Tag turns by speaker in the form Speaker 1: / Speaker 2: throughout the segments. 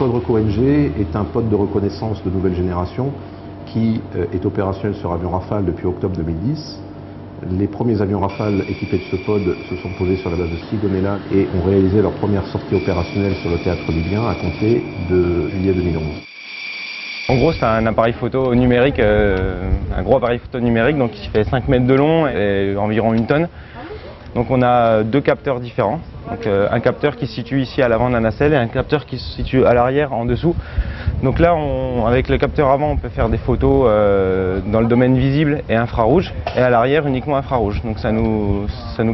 Speaker 1: pod RecoNG est un pod de reconnaissance de nouvelle génération qui est opérationnel sur avion Rafale depuis octobre 2010. Les premiers avions Rafale équipés de ce pod se sont posés sur la base de Sigonella et ont réalisé leur première sortie opérationnelle sur le théâtre libyen à compter de juillet 2011.
Speaker 2: En gros, c'est un appareil photo numérique, un gros appareil photo numérique donc qui fait 5 mètres de long et environ 1 tonne. Donc on a 2 capteurs différents. Donc, un capteur qui se situe ici à l'avant de la nacelle et un capteur qui se situe à l'arrière en dessous. Donc là, avec le capteur avant, on peut faire des photos dans le domaine visible et infrarouge, et à l'arrière uniquement infrarouge. Donc ça nous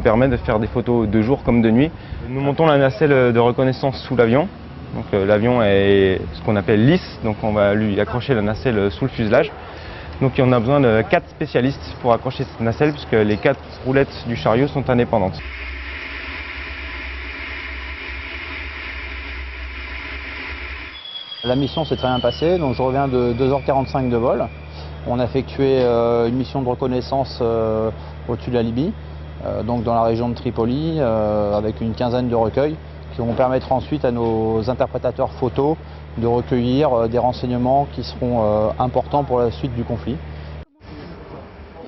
Speaker 2: permet de faire des photos de jour comme de nuit. Nous montons la nacelle de reconnaissance sous l'avion. Donc l'avion est ce qu'on appelle lisse, donc on va lui accrocher la nacelle sous le fuselage. Donc on a besoin de 4 spécialistes pour accrocher cette nacelle puisque les 4 roulettes du chariot sont indépendantes.
Speaker 3: La mission s'est très bien passée, donc je reviens de 2h45 de vol. On a effectué une mission de reconnaissance au-dessus de la Libye, donc dans la région de Tripoli, avec une quinzaine de recueils qui vont permettre ensuite à nos interprétateurs photos de recueillir des renseignements qui seront importants pour la suite du conflit.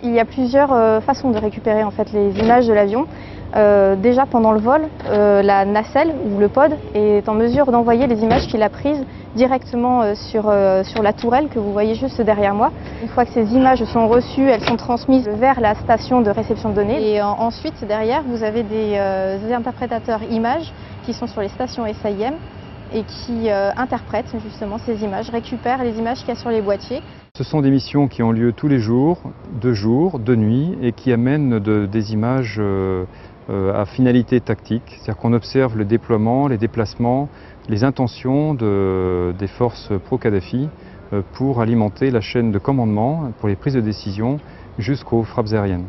Speaker 4: Il y a plusieurs façons de récupérer en fait les images de l'avion. Déjà pendant le vol, la nacelle ou le pod est en mesure d'envoyer les images qu'il a prises directement sur la tourelle que vous voyez juste derrière moi. Une fois que ces images sont reçues, elles sont transmises vers la station de réception de données. Et ensuite, derrière, vous avez des interprétateurs images qui sont sur les stations SAIM et qui interprètent justement ces images, récupèrent les images qu'il y a sur les boîtiers.
Speaker 5: Ce sont des missions qui ont lieu tous les jours, de nuit, et qui amènent des images à finalité tactique. C'est-à-dire qu'on observe le déploiement, les déplacements, les intentions des forces pro-Kadhafi pour alimenter la chaîne de commandement pour les prises de décision jusqu'aux frappes aériennes.